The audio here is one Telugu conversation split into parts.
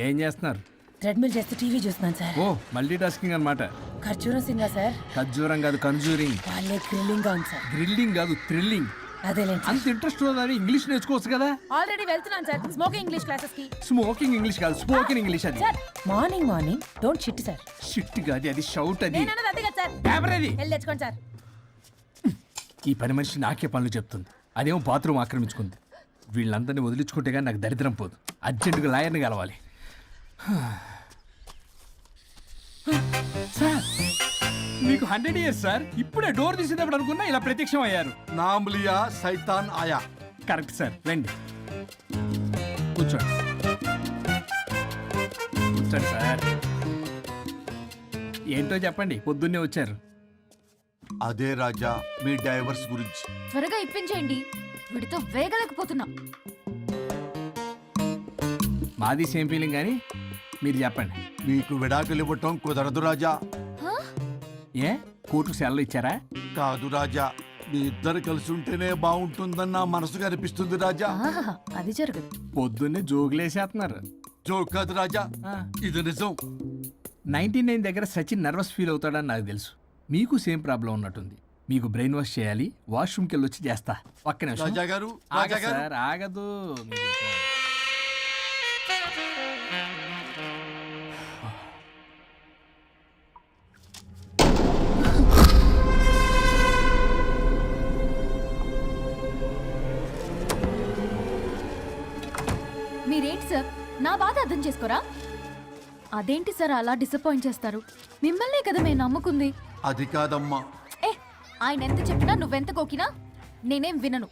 ఏం చేస్తున్నారు? ట్రెడ్మిల్ చేస్తూ టీవీ చూస్తున్నాను సార్. ఓ మల్టీ టాస్కింగ్ అనమాట. ఖర్జూరం సింగా సార్. ఖర్జూరం కాదు, కన్జూరింగ్. వాళ్ళే థ్రిల్లింగ్ గా ఉంది సార్. గ్రిల్లింగ్ కాదు, థ్రిల్లింగ్. అదేలేండి. అంత ఇంట్రెస్ట్ ఉన్నదని ఇంగ్లీష్ నేర్చుకోవచ్చు కదా. ఆల్రెడీ వెళ్తున్నాను సార్ స్మోకింగ్ ఇంగ్లీష్ క్లాసెస్ కి. స్మోకింగ్ ఇంగ్లీష్ కాదు, స్పోకెన్ ఇంగ్లీష్. అది sir morning don't shit sir. Shit కాదు, అది షౌట్. అది నేను అన్నది అదే కదా సార్. పేపర్ అది. వెళ్ళి తెచ్చుకోండి సార్. ఈ పని మనిషి నాకే పనులు చెప్తుంది, అదేమో బాత్రూమ్ ఆక్రమించుకుంది. వీళ్ళందరినీ వదిలించుకుంటే కానీ నాకు దరిద్రం పోదు. అర్జెంటుగా లాయర్ని కలవాలి. సార్ మీకు 100 years సార్. ఇప్పుడే డోర్ తీసేటప్పుడు అనుకున్నా ఇలా ప్రత్యక్షం అయ్యారు. नाम लिया शैतान आया. కరెక్ట్ సార్, రండి కూర్చోండి. కూర్చోండి సార్. ఏంటో చెప్పండి, పొద్దున్నే వచ్చారు. అదే రాజా మీ డైవర్స్ గురించి. త్వరగా ఇప్పించేయండి, వీడితో వేగలేకపోతున్నా. మాది సేమ్ ఫీలింగ్, కానీ మీరు చెప్పండి. మీకు విడాకులు ఇవ్వటం కుదరదు రాజా. ఏ కోర్టుకు సెలవు ఇచ్చారా? కాదు రాజా, మీ ఇద్దరు కలిసి ఉంటేనే బాగుంటుందని నా మనసుకు అనిపిస్తుంది రాజా. అది జరగదు. పొద్దున్నే జోగులేసేస్తున్నారు. జోక్ కాదు రాజా, ఇది నిజం. 99 దగ్గర సచిన్ నర్వస్ ఫీల్ అవుతాడని నాకు తెలుసు. మీకు సేమ్ ప్రాబ్లం ఉన్నట్టుంది. మీకు బ్రెయిన్ వాష్ చేయాలి. వాష్రూమ్కి వెళ్ళి వచ్చి చేస్తా. పక్కన రాజా గారు, రాజా గారు. సార్ ఆగదు. మీరేంటి సార్ నా బాధ అర్థం చేసుకోరా? అదేంటి సార్ అలా డిసప్పాయింట్ చేస్తారు? మిమ్మల్నే కదా మేము నమ్ముకుంది. అది కాదమ్మా. ఏ ఆయన ఎంత చెప్పినా నువ్వెంత కోకినా నేనేం వినను.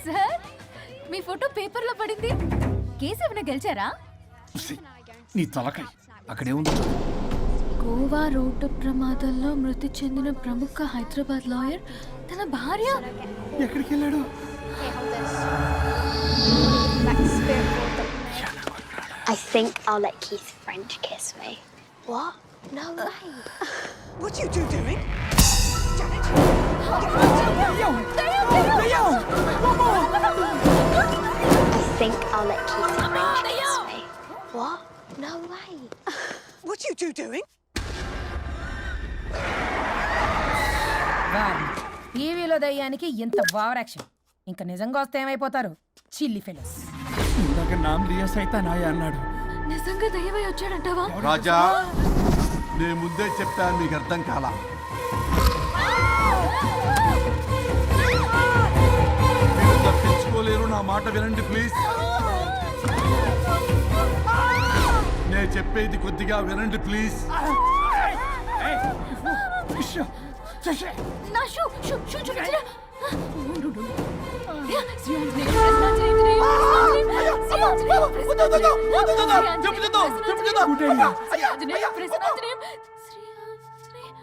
సార్ మీ ఫోటో పేపర్లో పడింది. కేసు ఏమైనా గెలిచారా? నీ తలకాయ అక్కడేముంది? గోవా రోడ్డు ప్రమాదంలో మృతి చెందిన ప్రముఖ హైదరాబాద్ లాయర్ తన భార్య ఎక్కడికి వెళ్ళాడు? I think I'll let Keith French kiss me. What? No way. What are you doing? I think I'll let Keith French kiss me. What? No way. What are you doing? టీవీలో దయ్యానికి ఇంత ఓవర్ యాక్షన్. ఇంకా నిజంగా వస్తే ఏమైపోతారు? చిల్లి ఫెలోస్. ఇందాక నామ్ లియా సైతాన్ ఆయా అన్నాడు. నిజంగా దయ్యమై వచ్చాడంటావా? రాజా నేను ముందే చెప్పాను, మీకు అర్థం కాలా. మీరు తప్పించుకోలేరు, నా మాట వినండి ప్లీజ్. నేను చెప్పేది కొద్దిగా వినండి ప్లీజ్. నా షూ చూపించరా?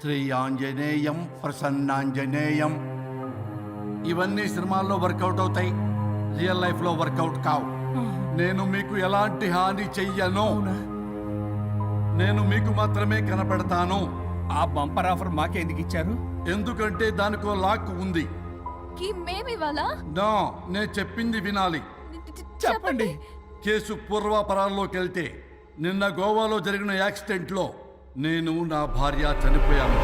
శ్రీ ఆంజనేయం ప్రసన్నాంజనేయం. ఇవన్నీ సినిమాల్లో వర్కౌట్ అవుతాయి, రియల్ లైఫ్ లో వర్కౌట్ కావు. నేను మీకు ఎలాంటి హాని చెయ్యను. నేను మీకు మాత్రమే కనపడతాను. ఆ బంపర్ ఆఫర్ మాకే ఎందుకు ఇచ్చారు? ఎందుకంటే దానికో లాక్ ఉంది. మేమివాలా? నా నేను చెప్పింది వినాలి. చెప్పండి. కేసు పూర్వాపరాల్లోకి వెళ్తే నిన్న గోవాలో జరిగిన యాక్సిడెంట్లో నేను నా భార్య చనిపోయాను.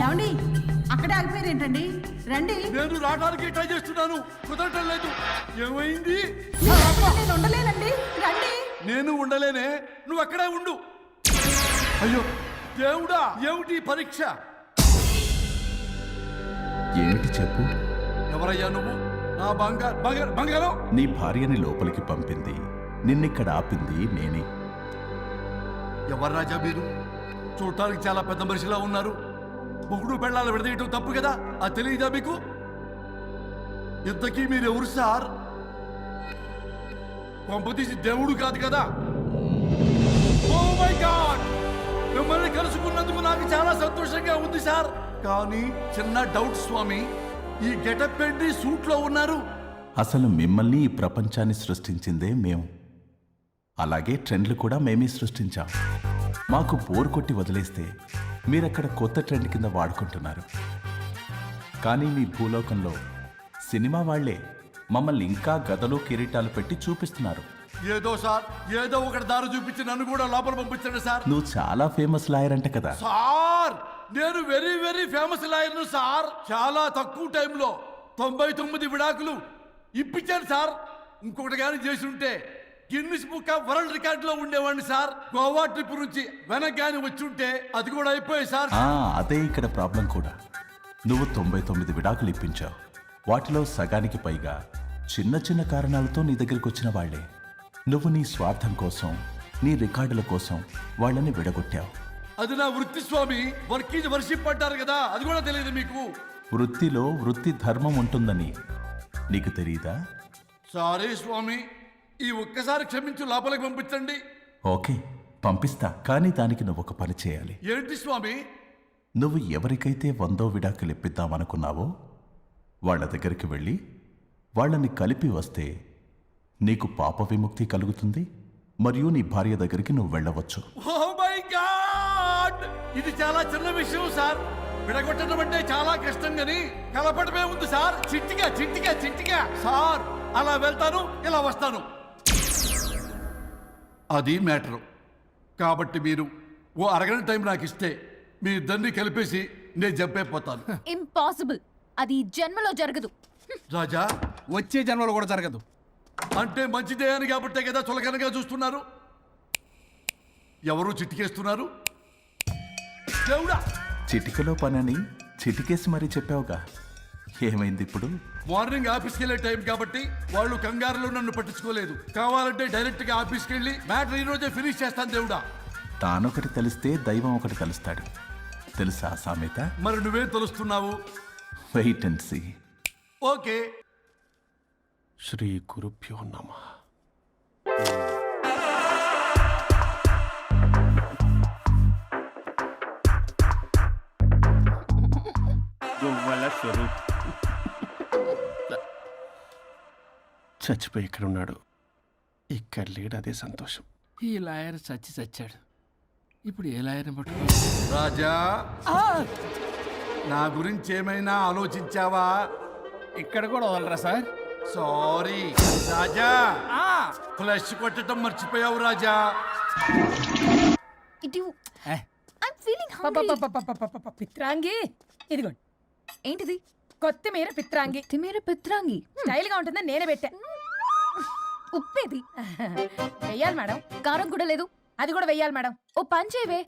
ఏమండి అక్కడే ఆగిపోయారు ఏంటండి? రండి. నేను రావడానికి ట్రై చేస్తున్నాను, కుదరటం లేదు. ఏమైంది? నేను ఉండలేనండి. రండి. నేను ఉండలేనే, నువ్వు అక్కడే ఉండు. అయ్యో దేవుడా, ఏమిటి పరీక్ష? ఏమిటి చెప్పు? ఎవరయ్యా నువ్వు? నా బంగారం. నీ భార్యని లోపలికి పంపింది, నిన్నిక్కడ ఆపింది నేనే. ఎవరు రాజా మీరు? చూడటానికి చాలా పెద్ద మనిషిలా ఉన్నారు. మొగుడు పెళ్ళాలు విడదీయటం తప్పు కదా, అది తెలియదా మీకు? ఇంతకీ మీరు ఎవరు సార్? పంపతీసి దేవుడు కాదు కదా? ఓ మై గాడ్, మిమ్మల్ని కలుసుకున్నందుకు నాకు చాలా సంతోషంగా ఉంది సార్. కానీ చిన్న డౌట్ స్వామి, ఈ గెటప్ పెట్టి సూట్ లో ఉన్నారు. అసలు మిమ్మల్ని ఈ ప్రపంచాన్ని సృష్టించిందే మేము. అలాగే ట్రెండ్లు కూడా మేమే సృష్టించాం. మాకు బోర్ కొట్టి వదిలేస్తే మీరక్కడ కొత్త ట్రెండ్ కింద వాడుకుంటున్నారు. కానీ మీ భూలోకంలో సినిమా వాళ్లే మమ్మల్ని ఇంకా గదలు కిరీటాలు పెట్టి చూపిస్తున్నారు. ఏదో సార్, ఏదో ఒకటి దారి చూపించి నన్ను కూడా లోపల పంపించండి సార్. నువ్వు చాలా ఫేమస్ లాయర్ అంట కదా. సార్ నేను వెరీ వెరీ ఫేమస్ లాయర్ను సార్. చాలా తక్కువ టైంలో 99 విడాకులు ఇప్పించాను సార్. ఇంకొకటి కానీ చేసి ఉంటే Guinness book of world record లో ఉండేవాడిని సార్. గోవా ట్రిప్ నుంచి వెనక్ గాని వచ్చి ఉంటే అది కూడా అయిపోయాయి సార్. అదే ఇక్కడ ప్రాబ్లం కూడా. నువ్వు 99 విడాకులు ఇప్పించావు. వాటిలో సగానికి పైగా చిన్న చిన్న కారణాలతో నీ దగ్గరికి వచ్చిన వాళ్లే. నువ్వు నీ స్వార్థం కోసం, నీ రికార్డుల కోసం వాళ్ళని విడగొట్టావు. అది నా వృత్తి స్వామి. వర్క్ ఈజ్ వర్షిప్ అంటారు కదా, అది కూడా తెలియదు మీకు. వృత్తిలో వృత్తి ధర్మం ఉంటుందని నీకు తెలియదా? సారీ స్వామి, ఈ ఒక్కసారి క్షమించు, లోపలికి పంపించండి. ఓకే, పంపిస్తా. కానీ దానికి నువ్వు ఒక పని చేయాలి. ఏంటి స్వామి? నువ్వు ఎవరికైతే 100వ విడాకులు ఇప్పిద్దామనుకున్నావో వాళ్ళ దగ్గరికి వెళ్ళి వాళ్ళని కలిపి వస్తే నీకు పాప విముక్తి కలుగుతుంది. మరియు నీ భార్య దగ్గరికి నువ్వు వెళ్ళవచ్చు. ఓ మై గాడ్, ఇది చాలా చిన్న విషయం సార్. విడగొట్టడం అంటే చాలా కష్టం గని కలపడమే ఉంది సార్. చిట్టిగా చిట్టిగా చిట్టిగా సార్. అలా వెళ్తాను, ఇలా వస్తాను. అది మ్యాటరు. కాబట్టి మీరు ఓ అరగంట టైం నాకు ఇస్తే మీ ఇద్దరిని కలిపేసి నేను చంపైపోతాను. ఇంపాసిబుల్. అది ఈ జన్మలో జరగదు. రాజా, వచ్చే జన్మలో కూడా జరగదు. అంటే మంచిదే అని కాబట్టే కదా చులకనగా చూస్తున్నారు. ఎవరు చిట్టికేస్తున్నారు? దేవుడా, చిటికలో పనని చిటికేసి మరీ చెప్పావుగా. ఏమైంది ఇప్పుడు? మార్నింగ్ ఆఫీస్కి వెళ్ళే టైం కాబట్టి వాళ్ళు కంగారులో నన్ను పట్టించుకోలేదు. కావాలంటే డైరెక్ట్ గా ఆఫీస్కి వెళ్ళి మ్యాటర్ ఈ రోజే ఫినిష్ చేస్తాను. దేవుడా, తానొకటి తెలిస్తే దైవం ఒకటి కలుస్తాడు. తెలుసా సామెత? మరి నువ్వేం తెలుస్తున్నావు? Wait and see. ఓకే. శ్రీ గురుభ్యో నమః. గువ్వల స్వరూప్ చచ్చిపోయి ఇక్కడ ఉన్నాడు. ఇక్కడ లేడు, అదే సంతోషం. ఈ లాయర్ చచ్చాడు. ఇప్పుడు ఏ లాయర్ని పట్టు? రాజా, నా గురించి ఏమైనా ఆలోచించావా? ఇక్కడ కూడా వదలరా సార్. సారీ రాజా, ఫ్లష్ కొట్టడం మర్చిపోయావు రాజా. ఇటు ఏ, ఐమ్ ఫీలింగ్ హంగ్రీ. పిత్రాంగి ఇదిగోండి. ఏంటిది? కొత్తిమీర పిత్రాంగి. తిమేర పిత్రాంగి. స్టైల్ గా ఉంటుందని నేనే పెట్టా. ఉప్పేది? వెయ్యాలి మేడం. కారం కూడా లేదు. అది కూడా వెయ్యాలి మేడం. ఓ పంచేవే.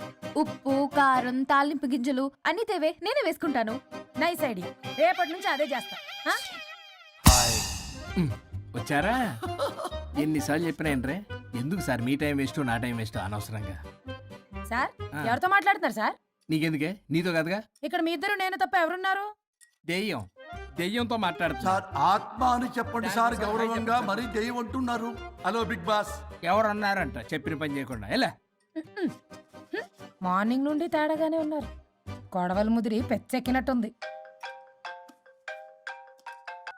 ఉప్పు, కారం, తాలింపు గింజలు అన్ని తేవే, నేనే వేసుకుంటాను. Nice idea. రేపటి నుంచి అదే చేస్తా. ఆ? వచ్చారా? ఎన్నిసార్లు చెప్పినా ఏంట్రే? ఎందుకు సార్ మీ టైం వేస్ట్, నా టైం వేస్ట్ అనవసరంగా? సార్, ఎవరితో మాట్లాడుతున్నారు సార్? నీకెందుకే? నీతో కదగా. ఇక్కడ మీ ఇద్దరు నేను తప్ప ఎవరున్నారు? దెయ్యంతో మాట్లాడుతున్నా. సార్, ఆత్మ అని చెప్పండి సార్ గౌరవంగా. మరీ దెయ్యం అంటున్నారు. Hello Big Boss. ఎవరు అన్నారంట చెప్పిన పని చేయకుండా? ఎలా? మార్నింగ్ నుండి తేడాగానే ఉన్నారు. గొడవల ముదిరి పెచ్చెక్కినట్టుంది.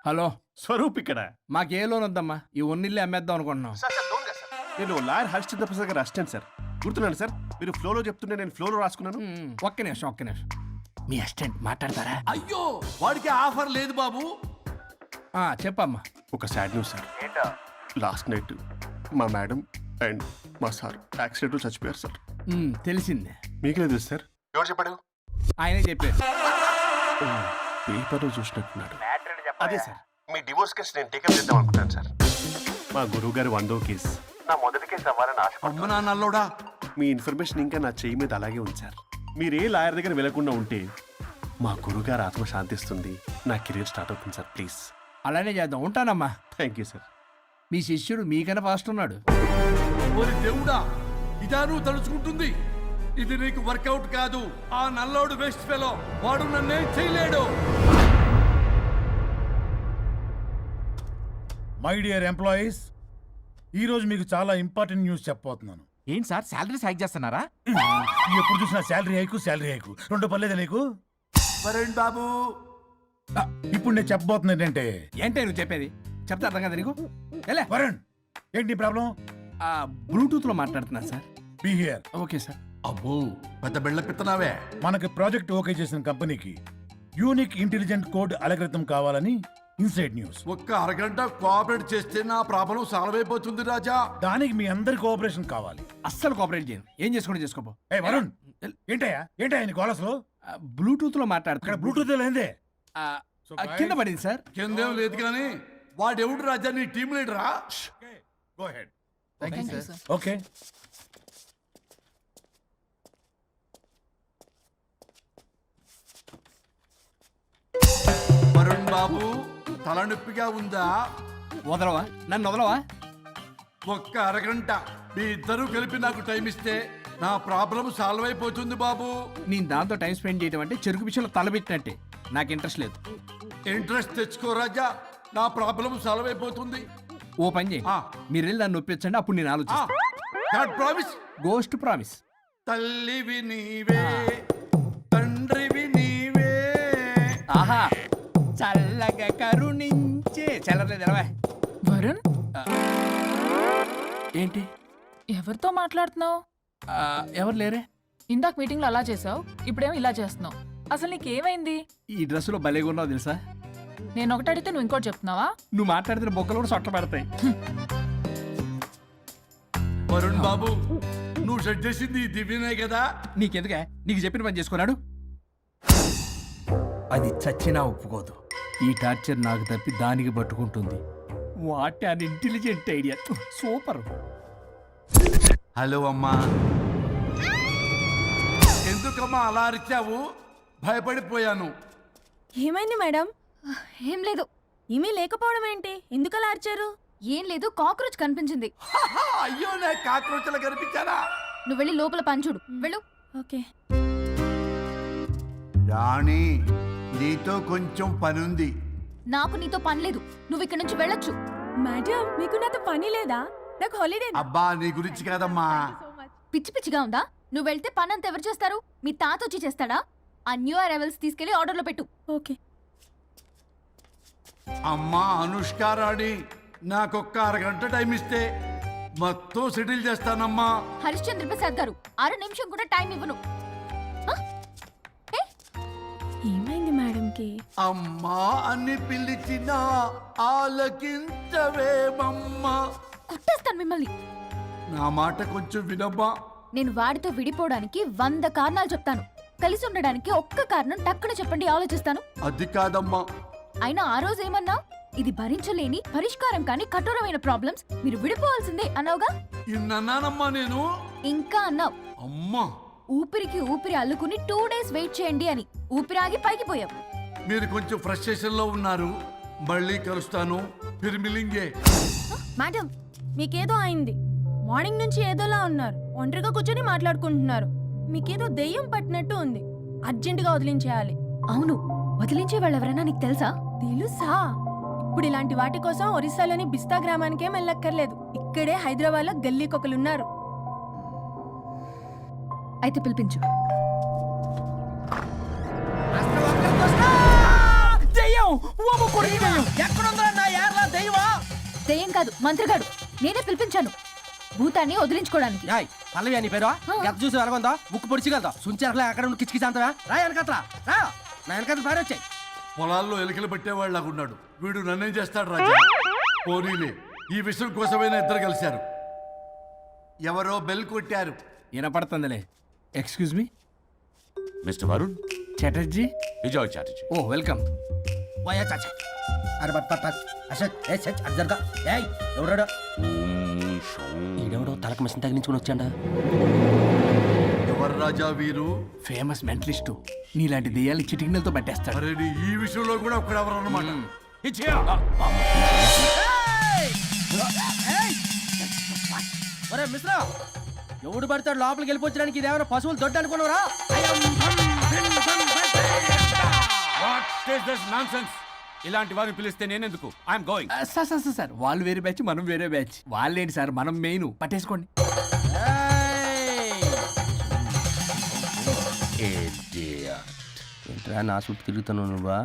హలో, స్వరూప్ ఇక్కడ. మాకే లోన్ వద్దమ్మా. ఈ ఒన్నిల్లు అమ్మేద్దాం అనుకుంటున్నాం. నేను లాయర్ హరిశ్చంద్ర ప్రసాద్ గారు అసిస్టెంట్ సార్. గుర్తున్నాను సార్, మీరు ఫ్లోలో చెప్తుంటే నేను ఫ్లోలో రాసుకున్నాను. ఒక్క నిమిషం. మీ అసిస్టెంట్ మాట్లాడతారా? అయ్యో, వాడికి ఆఫర్ లేదు బాబు. చెప్పమ్మా. ఒక sad news sir. Last night మా మేడం అండ్ మా సార్ యాక్సిడెంట్ చచ్చిపోయారు సార్. తెలిసిందే. మీకే తెలుసు సార్. ఎవరు చెప్పాడు? ఆయనే చెప్పారు. పేపర్లో చూసినట్టున్నాడు. అదే సార్, మీ డివోర్స్ కేసు నేను టేకప్ చేద్దాం అనుకుంటాను సార్. మా గురువు గారి 100వ కేసు నా మొదటి కేసు అవ్వాలని ఆశ. అమ్మ నాన్నల్లోడా, మీ ఇన్ఫర్మేషన్ ఇంకా నా చెయ్యి మీద అలాగే ఉంది సార్. మీరే లాయర్ దగ్గర వెళ్లకుండా ఉంటే మా గురువుగారు ఆత్మ శాంతిస్తుంది. నా కెరీర్ స్టార్ట్ అవుతుంది సార్. ప్లీజ్ అలానే చేద్దాం. ఉంటానమ్మా. Thank you sir. మీ శిష్యుడు మీకన్నా ఫాస్ట్ ఉన్నాడు. ఓరి దేవుడా, ఇదా నువ్వు తలుచుకుంటుంది? ఇది నీకు వర్కౌట్ కాదు. ఆ నల్లోడు వేస్ట్ ఫెలో, వాడు నన్నేం చేయలేడు. మై డియర్ ఎంప్లాయీస్, ఈరోజు మీకు చాలా ఇంపార్టెంట్ న్యూస్ చెప్పబోతున్నాను. ఏంటి సార్, శాలరీస్ హైక్ చేస్తున్నారా? ఎప్పుడు చూసినా శాలరీ హైకు రెండు పర్లేదా నీకు? వరుణ్ బాబు, ఇప్పుడు నేను చెప్పబోతున్నా ఏంటంటే, ఏంటే నువ్వు చెప్పేది? చెప్తా అర్థం కదా నీకు? ఎలా? వరుణ్, ఏంటి ప్రాబ్లం? బ్లూటూత్ లో మాట్లాడుతున్నా sir. Be here. Okay sir. అబ్బో పెద్ద బిళ్ళ పిత్తనావే. మనకి ప్రాజెక్ట్ ఓకే చేసిన కంపెనీకి యూనిక్ ఇంటెలిజెంట్ కోడ్ అలకృతం కావాలని ఇన్సైడ్ న్యూస్. ఒక్క అరగంట కోఆపరేట్ చేస్తే నా ప్రాబ్లం సాల్వ్ అయిపోతుంది రాజా. దానికి మీ అందరి కోఆపరేషన్ కావాలి. అస్సలు కోఆపరేట్ చేయను. ఏం చేసుకోండి చేసుకోపో. ఏ వరుణ్, ఏంటయ్యా నీ గోలసలు? బ్లూటూత్ లో ఇక్కడ మాట్లాడుతున్నా. బ్లూటూత్ లేదే. కింద పడింది సార్. కిందేం లేదు కానీ వాడెవడు రాజా నీ టీం లీడరా? Go ahead. Thank you sir. Okay. Varun Babu తలనొప్పిగా ఉందా? వదలవా? నన్ను వదలవా? ఒక్క అరగంట మీ ఇద్దరూ కలిపి నాకు టైం ఇస్తే నా ప్రాబ్లం సాల్వ్ అయిపోతుంది బాబు. నేను దాంతో టైం స్పెండ్ చేయడం అంటే చెరుకు విషయంలో తలబెట్టినట్టే. నాకు ఇంట్రెస్ట్ లేదు. ఇంట్రెస్ట్ తెచ్చుకో రాజా, నా ప్రాబ్లం సాల్వ్ అయిపోతుంది. ఓ పని చేయి, ఆ. మీరు వెళ్ళి నన్ను ఒప్పించండి, అప్పుడు నేను ఆలోచిస్తాను. God promise. Ghost promise. తల్లివి నీవే, తండ్రివి నీవే. ఆహా, చల్లగా కరుణించే చల్లలేదు ఎలవా. వరుణ్, ఏంటి? ఎవరితో మాట్లాడుతున్నావు? ఎవరు లేరే? ఇందాక మీటింగ్ లో అలా చేసావు, ఇప్పుడేమో ఇలా చేస్తున్నావు. అసలు నీకేమైంది? ఈ డ్రెస్సులో భలేగా ఉన్నావు తెలుసా? నేను ఒకటి అడిగితే నువ్వు ఇంకోటి చెప్తున్నావా? నువ్వు మాట్లాడితే బొక్కలు కూడా సొట్ట పడతాయి. వరుణ్ బాబు, నువ్వు సెట్ చేసింది ఈ దివ్యనే కదా? నీకెందుకే? నీకు చెప్పిన పని చేసుకున్నాడు. అది చచ్చినా ఒప్పుకోదు. ఈ టార్చర్ నాకు తప్పి దానికి పట్టుకుంటుంది. What an intelligent idea. Super. Hello అమ్మా. ఎందుకమ్మా అలా అరిచావు? భయపడిపోయాను. ఏమైంది మేడం? ఏం లేదు. ఏమీ లేకపోవడం ఏంటి? ఎందుకలా అరిచారు? ఏం లేదు, కాక్రోచ్ కనిపించింది. అయ్యో, నా కాక్రోచ్లు కనిపించారా? నువ్వు వెళ్ళి లోపల పని చూడు. వెళ్ళు. ఓకే. రాణి, నీతో కొంచెం పనుంది. నాకు నీతో పని లేదు. నువ్వు ఇక్కడ నుంచి వెళ్ళొచ్చు. మేడం, మీకు నాతో పని లేదా? నాకు హాలిడే. అబ్బా, నీ గురించి కాదమ్మా. పిచ్చి పిచ్చిగా ఉందా? నువ్వు వెళ్తే పని అంతా ఎవరు చేస్తారు? మీ తాత వచ్చి చేస్తాడా? ఆ న్యూ అరైవల్స్ తీసుకెళ్లి ఆర్డర్లో పెట్టు. ఓకే. అమ్మా అనుష్క రాణి, నాకొక్క అరగంట టైం ఇస్తే మొత్తం సెటిల్ చేస్తానమ్మా. హరిశ్చంద్ర ప్రసాద్ గారు, 6 నిమిషం కూడా టైం ఇవ్వను. ఆ? ఏ? ఏమైంది మేడంకి? అమ్మా అని పిలిచినా ఆలకించవేమమ్మా. కుట్టేస్తాను మిమ్మల్ని. నా మాట కొంచెం వినమ్మా. నేను వాడితో విడిపోవడానికి 100 కారణాలు చెప్తాను. కలిసి ఉండడానికి ఒక్క కారణం టక్కున చెప్పండి, ఆలోచిస్తాను. అది కాదమ్మా. అయినా ఆ రోజు ఏమన్నా? ఇది భరించలేని పరిష్కారం కాని కఠోరమైన ప్రాబ్లమ్స్, మీరు విడిపోవాల్సిందే అన్నావుగా. ఇన్నానమ్మా నేను. ఇంకా అన్నావు. అమ్మా, ఊపిరికి ఊపిరి అల్లుకుని 2 days వెయిట్ చేయండి అని. ఊపిరాగి పైకి పోయావు. మీరు కొంచెం ఫ్రస్ట్రేషన్ లో ఉన్నారు. మళ్ళీ కలుస్తాను. ఫిర్మిలింగే. మేడం, మీకేదో అయింది. మార్నింగ్ నుంచి ఏదోలా ఉన్నారు. ఒంటరిగా కూర్చొని మాట్లాడుకుంటున్నారు. మీకేదో దెయ్యం పట్టినట్టు ఉంది. అర్జెంటుగా వదిలించేయాలి. అవును, వదిలించే వాళ్ళెవరైనా నీకు తెలుసా? తెలుసా? ఇప్పుడు ఇలాంటి వాటి కోసం ఒరిస్సాలోని బిస్తా గ్రామానికేం వెళ్ళక్కర్లేదు. ఇక్కడే హైదరాబాద్ లో గల్లీకొకలున్నారు. అయితే పిలిపించు. దెయ్యం కాదు, మంత్రిగాడు. నేనే పిలిపించాను భూతాన్ని వదిలించుకోవడానికి. పల్లవి అని పేరు గత చూసి వెలగొందా ముక్కు పొడిచిగలదా సుంచరలే అక్కడ ఉండి కిచకిచ అంతవా రా వెనకట్రా రా నా వెనకట్ల పారి వచ్చాయి. పొలాల్లో ఎలుకలు పట్టేవాళ్ళగా ఉన్నాడు వీడు. నన్నేం చేస్తాడు రాజా? పోనీలే, ఈ విషయం కోసమైనా ఇద్దరు కలిశారు. ఎవరో బెల్ కొట్టారు. వినపడుతుందిలే. Excuse me mister Varun, Chatterjee. Vijay Chatterjee. Oh welcome. వయా చాచా అరే బట్ పట్ పట్ అశోక్ ఏ సచ్ అర్జర్గా ఏయ్ ఎవరాడు? ఈడెవడో తలకు మిషన్ తగిలించుకుని వచ్చాడా? ఎవరు రాజా వీరు? Famous mentalist. నీలాంటి దెయ్యాలు చిటికినలతో పట్టేస్తాడు. అరే, నీ ఈ విషయంలో కూడా ఒకడెవరు అన్నమాట. ఒరే మిశ్రా, ఎవడు పడతాడు లోపలికి వెళ్ళిపోవడానికి? ఇదేమైనా పశువులు దొడ్డు అనుకున్నారా? ఇలాంటి వారిని పిలిస్తే నేనెందుకు? I'm going. సార్ వాళ్ళు వేరే బ్యాచ్, మనం వేరే బ్యాచ్. వాళ్ళేంటి సార్, మనం మెయిన్. పట్టేసుకోండి. ఏంట్రా నా చుట్టూ తిరుగుతాను నువ్వా?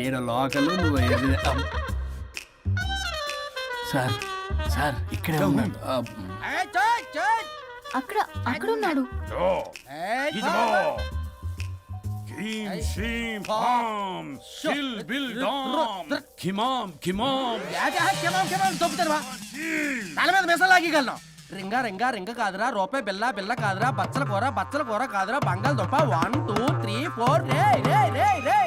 ఏడో లోకలు నువ్వు సార్ సార్ ఇక్కడే ఉన్నాడు. అక్కడ అక్కడ ఉన్నాడు. తల మీద మిసలు లాగగలను. రింగా రింగా రింగ కాదురా, రూపాయి బిల్ల బిల్ల కాదురా, బచ్చల కూర కాదురా, బంగాళదుంప 1 2 3 4 రే రే రే రే.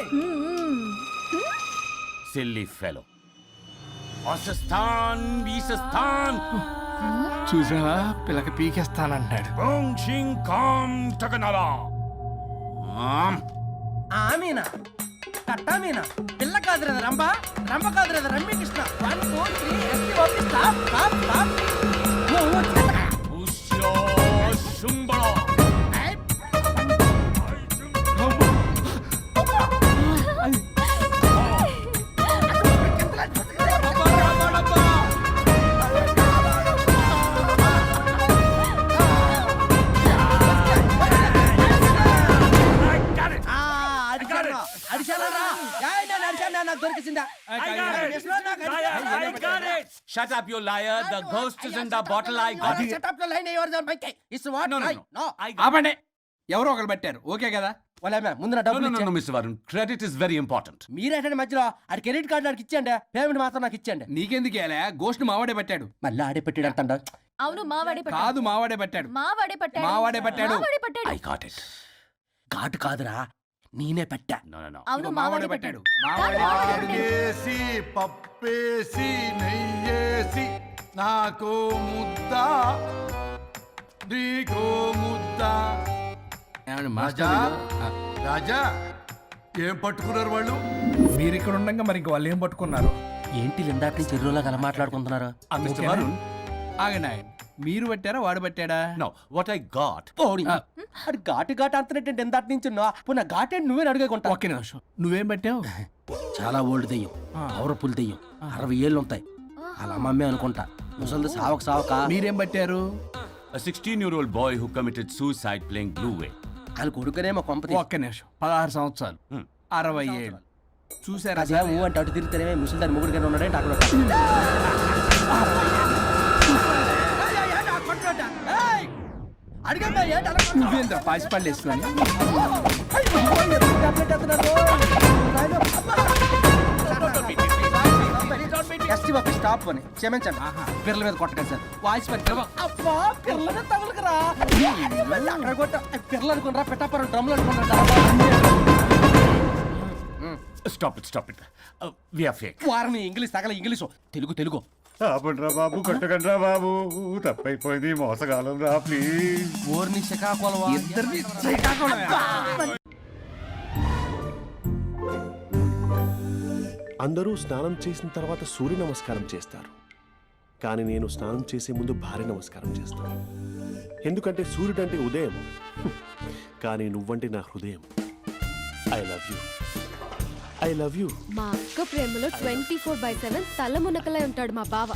Silly fellow. వాసస్థాన్ వీసస్థాన్ చూసావా పిల్లకి పీకేస్తానంటాడు. ఆమీనా కట్టా మీనా పిల్ల కాదురా రంభ, రంభ కాదురా Ramya Krishna. 1 2 3 ST OP stop stop stop. Shut up, you liar. The ghost is in the bottle. I got it. ఆపండి, ఎవరో ఒకరు పెట్టారు. ఓకే కదా? ముందు నా డబ్బులు No, Mr. Varun. Credit is very important. మీరేటండి మధ్యలో ఆడి క్రెడిట్ కార్డు నాకు ఇచ్చేయండి, పేమెంట్ మాత్రం నాకు ఇచ్చేయండి. నీకెందుకు ఇయ్యాలా? గోష్ట్ మావాడే పెట్టాడు. మళ్ళీ ఆడే పెట్టాడు అంట. అవును మావాడే పట్టాడు. కాదు మావాడే పెట్టాడు. మావాడే పట్టాడు. మావాడే పట్టాడు. మావాడే పట్టాడు. I got it. ఘాటు కాదురా, నేనే పెట్టా. No. అవును మావాడే పట్టాడు. ఆగేసి పప్పేసి నెయ్యేసి నాకు ముద్ద నీకో ముద్ద. ఏమండి రాజా మాస్టర్, రాజా ఏం పట్టుకున్నారు వాళ్ళు? మీరు ఇక్కడ ఉండగా మరి ఇంక వాళ్ళు ఏం పట్టుకున్నారు? ఏంటి ఇందాక నుంచి చెరువులో కల మాట్లాడుకుంటున్నారు? Mr. Varun. ఆగండి ఆయన, మీరు పట్టారా వాడు పట్టాడా? No, what I got. అది ఘాటు ఘాటు అంతనేటంటే ఎంత నుంచి నా ఘాటు ఏంటి నువ్వే అడుగుకుంటా. ఒక్క నిమిషం, నువ్వేం పట్టావు? చాలా ఓల్డ్ దెయ్యం, పవర్ఫుల్ దెయ్యం, 60 ఏళ్ళు ఉంటాయి. అలా అమ్మమ్మే అనుకుంటా. ముసలిది సావక మీరేం పట్టారు? A 16-year-old boy who committed suicide playing Blue Whale. వాళ్ళు కొడుకునేమో కొంపతి. ఒక్క నిమిషం, 16 సంవత్సరాలు, 60 ఏళ్ళు. చూసారా? అదే ఊ అంటే అటు తిరిగితేనే ముసలి దాని ముగ్గురు కింద ఉన్నాడంటే అక్కడ నువ్వేంద్ర పాసిపళ్ళు వేసుకొని ఎస్టీ బాబు స్టాప్ అని క్షమించండి. పిల్లల మీద కొట్టకండి సార్. వాయిస్ అబ్బా పిల్లల మీద తగులుకురా అక్కడ కొట్ట. పిల్లలు అనుకున్నారా, పెట్టాపరం డ్రమ్లు అనుకున్నారా? Stop it. We are fake. వారిని ఇంగ్లీష్ తగల ఇంగ్లీషు తెలుగు. ఆపండ్రా బాబు, కొట్టకండ్రా బాబు, తప్పైపోయింది, మోసగాలం రా ప్లీజ్. ఊరిని శ్రీకాకుళం ఇద్దరిని శ్రీకాకుళం. అందరూ స్నానం చేసిన తర్వాత సూర్య నమస్కారం చేస్తారు, కానీ నేను స్నానం చేసే ముందు భార్య నమస్కారం చేస్తాను. ఎందుకంటే సూర్యుడు అంటే ఉదయం, కానీ నువ్వంటే నా హృదయం. I love you. మా అక్క ప్రేమలో 24/7 తల మునకలై ఉంటాడు మా బావ.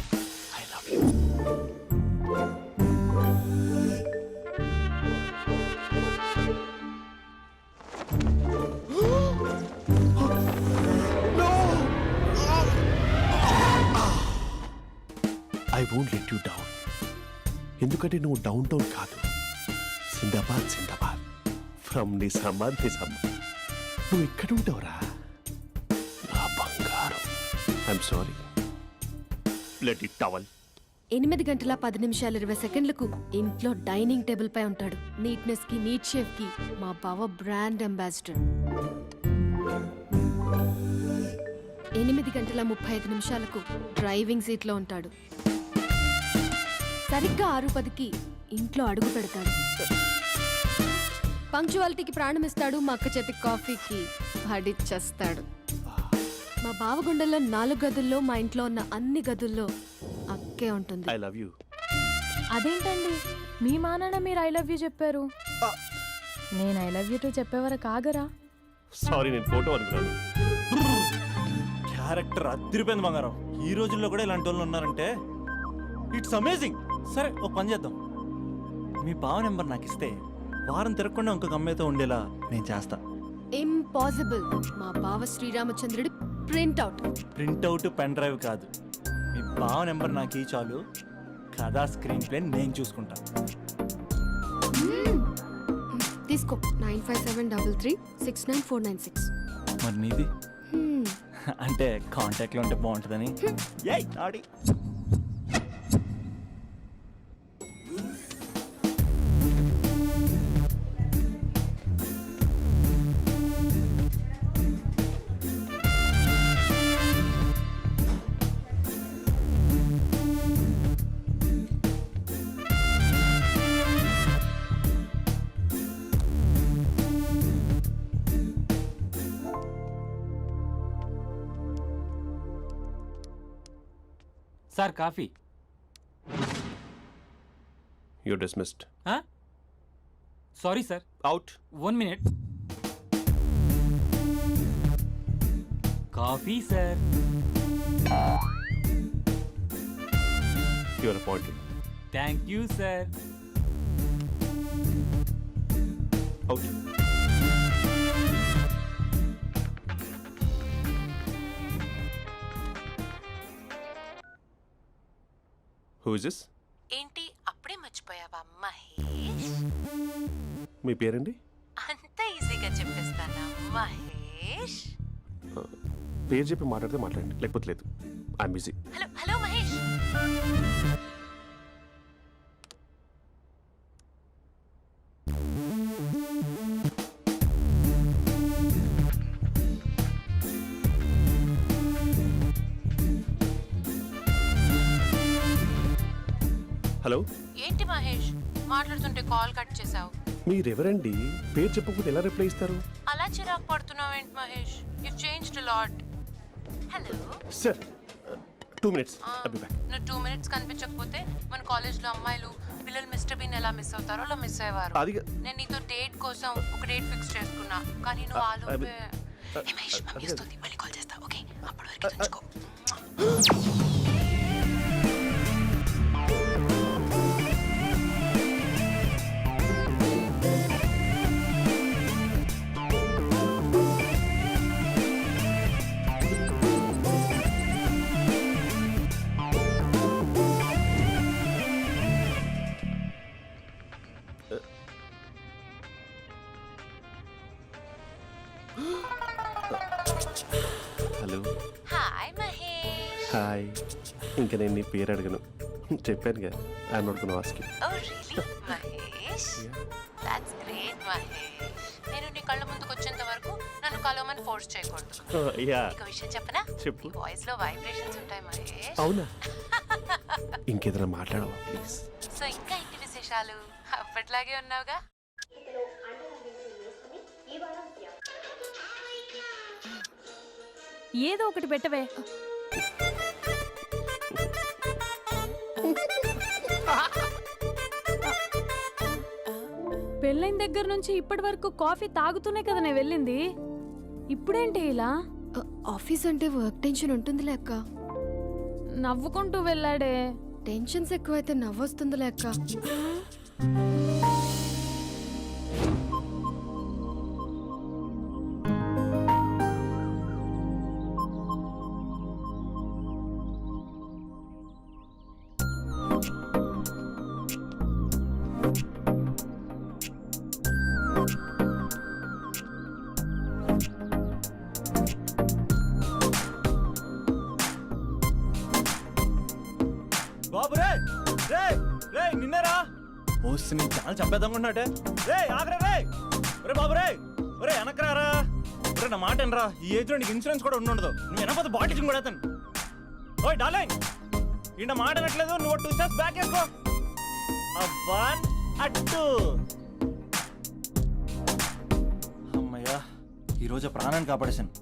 I won't let you down. ఎందుకంటే నువ్వు డౌన్ టౌన్ కాదు, జిందాబాద్ ఫ్రమ్ నిజామాబాద్. నువ్వు ఇక్కడ ఉంటావురా నా బంగారం. I'm sorry, let it towel. 8 గంటల 10 నిమిషాలు 20 సెకండ్లకు ఇంట్లో డైనింగ్ టేబుల్ పై ఉంటాడు. నీట్నెస్ కి, నీట్ షేఫ్ కి మా బావ బ్రాండ్ అంబాసిడర్. 8 గంటల 35 నిమిషాలకు డ్రైవింగ్ సీట్ లో ఉంటాడు. సరిగ్గా 6:10కి ఇంట్లో అడుగు పెడతాడు. పంక్చువాలిటీకి ప్రాణం ఇస్తాడు. మా అక్క చేతి కాఫీకి పడిచ్చేస్తాడు. మా బావ గుండెల్లో 4 గదుల్లో, మా ఇంట్లో ఉన్న అన్ని గదుల్లో అక్కే ఉంటుంది. I love you. అదేంటండి మీ మానాన్న మీరు ఐ లవ్ యూ చెప్పారు, నేను ఐ లవ్ యూ టు చెప్పేవరకు ఆగరా? సారీ, నేను ఫోటో అనుకున్నాను. క్యారెక్టర్ అదిరిపోయింది బంగారం. ఈ రోజుల్లో కూడా ఇలాంటి వాళ్ళు ఉన్నారంటే ఇట్స్ అమేజింగ్. సరే ఓ పని చేద్దాం, మీ బావ నెంబర్ నాకు ఇస్తే వారం తిరగకుండా ఇంకొక అమ్మాయితో ఉండేలా నేను చేస్తా. ఇంపాసిబుల్. మా బావ శ్రీరామచంద్రుడి ప్రింట్అవుట్. ప్రింట్అవుట్ పెన్ డ్రైవ్ కాదు, మీ బావ నెంబర్ నాకు ఈ చాలు, కథా స్క్రీన్ ప్లే నేను చూసుకుంటా. తీసుకో 9573369496. మరి నీది అంటే కాంటాక్ట్లో ఉంటే బాగుంటుందని. ఏయ్ ఆడి sir coffee. You dismissed. Sorry sir. Out. 1 minute. Coffee sir. Your appointed. Thank you sir. Out. Who is this? ఏంటి అప్పుడే మర్చిపోయావా మహేష్? మీ పేరండి? అంత ఈజీగా చెప్పేస్తానా మహేష్? పేరు చెప్పి మాట్లాడితే మాట్లాడండి, లేకపోతే లేదు. I'm busy. Hello hello Mahesh. Hello. ఏంటి మహేష్ మాట్లాడుతుంటే కాల్ కట్ చేసావు? మీరెవరండి? పేరు చెప్పకపోతే ఎలా రిప్లై ఇస్తారు? అలా చిరాకు పడుతున్నావు ఏంటి Mahesh? You changed a lot. Hello sir 2 minutes. I'll be back. నువ్వు 2 minutes కనిపించకపోతే మన కాలేజ్లో అమ్మాయిలు పిల్లలు మిస్టర్ బీన్ ఎలా మిస్ అవుతారో అలా మిస్ అయ్యేవారు. అది నేను నీతో డేట్ కోసం ఒక డేట్ ఫిక్స్ చేసుకున్నా, కానీ నువ్వు ఆలోపే. మహేష్ మమ్మీ వస్తుంది, మళ్ళీ కాల్ చేస్తా. ఓకే అప్పటి వరకు ఉంచుకో. హలో. హాయ్ మహేష్. హాయ్. ఇంకా నేను నీ పేరు అడగను, చెప్పానుగా. I'm not gonna ask you. Oh really Mahesh? That's great Mahesh. నేను నీ కళ్ళ ముందుకు వచ్చేంత వరకు నన్ను కలవమని ఫోర్స్ చేయకూడదు. యా. ఒక విషయం చెప్పనా? చెప్పు. నీ వాయిస్ లో వైబ్రేషన్స్ ఉంటాయి మహేష్. అవునా? ఇంకేదైనా మాట్లాడవా ప్లీజ్? సో ఇంకా ఇంటి విశేషాలు అప్పట్లాగే ఉన్నావుగా? ఏదో ఒకటి పెట్టవే. పెళ్ళైన దగ్గర నుంచి ఇప్పటి వరకు కాఫీ తాగుతూనే కదా నేను వెళ్ళింది. ఇప్పుడేంటి ఇలా? ఆఫీస్ అంటే వర్క్ టెన్షన్ ఉంటుందిలే అక్క. నవ్వుకుంటూ వెళ్ళాడే. టెన్షన్స్ ఎక్కువైతే నవ్వొస్తుందిలే అక్క. బాబు రే రే రే నిన్నరా ఓసి నీ చాలా చంపేద్దామనుకుంటున్నాటే. రే ఆగరా రే. ఒరే బాబు రే, ఒరే వెనకరారా. ఒరే నా మాట వినరా, ఈ ఏజ్లో నీకు ఇన్సూరెన్స్ కూడా ఉండదు. నువ్వు వినకపోతే బాటిల్ కూడా వేస్తాను. ఓయ్ డార్లింగ్, ఈ నా మాట వినట్లేదు. నువ్వు 2 steps బ్యాక్ వేసుకో. అబ్బా అట్టు. అమ్మయ్యా, ఈరోజు ప్రాణాన్ని కాపాడేశాను.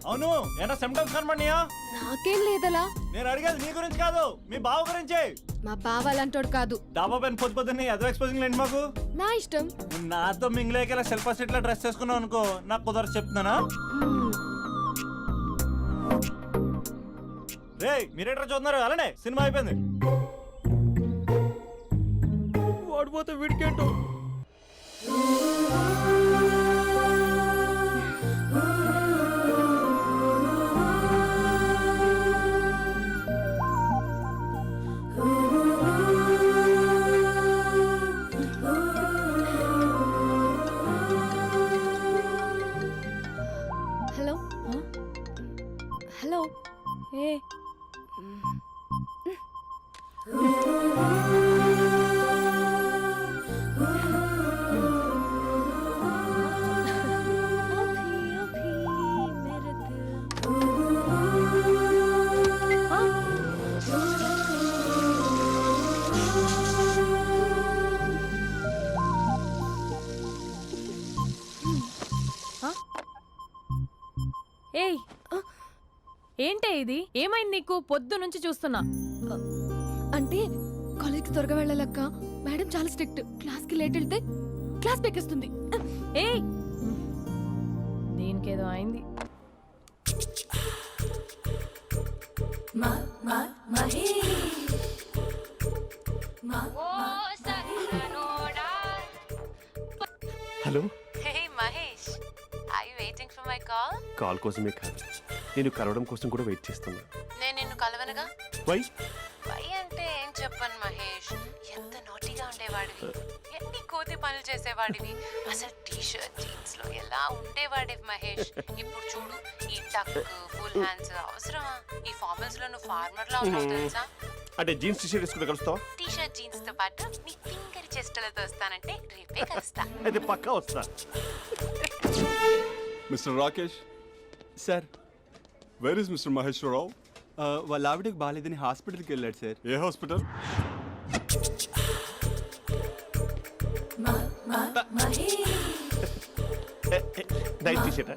అవును, ఏనా సిమ్టమ్స్ కనబడినాయా? నాకేం లేదలా. నేను అడిగేది నీ గురించి కాదు, మీ బావ గురించి. మా బావ అలాంటోడు కాదు. డాబా పైన పొద్దు పొద్దున్నే అదో ఎక్స్పోజింగ్ లేండి మాకు. నా ఇష్టం. నువ్వు నాతో మింగిలేక సెల్ఫ్ అసిట్ లా డ్రెస్ చేసుకున్నావు అనుకో, నాకు కుదరదు చెప్తున్నానా? రే మీరేట్రా చూస్తున్నారు? అలానే సినిమా అయిపోయింది. వాడిపోతే వీడికేంటో. ఏంటే ఇది? ఏమైంది నీకు? పొద్దు నుంచి చూస్తున్నా. అంటే కాలేజ్కి త్వరగా వెళ్ళాలక్క. మేడం చాలా స్ట్రిక్ట్. క్లాస్కి లేట్ వెళ్తే క్లాస్ పెక్కేస్తుంది. ఏయ్, దీనికేదో అయింది. Hello, Hey Mahesh, are you waiting for my call? Call కోసమే కాదు, నేను కలవడం కోసం కూడా వెయిట్ చేస్తున్నా. నేను నిన్ను కలవనుగా. వై? వై అంటే ఏం చెప్పను మహేష్, ఎంత నోటిగా ఉండేవాడివి, ఎన్ని కోతి పనులు చేసేవాడివి, అసలు టీ షర్ట్ జీన్స్ లో ఎలా ఉండేవాడివి మహేష్. ఇప్పుడు చూడు, ఈ టక్ ఫుల్ హ్యాండ్స్ అవసరమా? ఈ ఫార్మల్స్ లో నువ్వు ఫార్మర్ లా ఉన్నావు తెలుసా? అంటే జీన్స్ టీ షర్ట్ వేసుకుంటే కలుస్తావా? టీ షర్ట్ జీన్స్ తో పాటు నీ ఫింగర్ చెస్టులతో వస్తానంటే రేపే కలుస్తా. అయితే పక్కా వస్తా. Mister Rakesh sir, where is mister Maheswara Rao? వాళ్ళ ఆవిడకి బాగాలేదని హాస్పిటల్కి వెళ్ళాడు సార్. ఏ హాస్పిటల్? Night T shirt.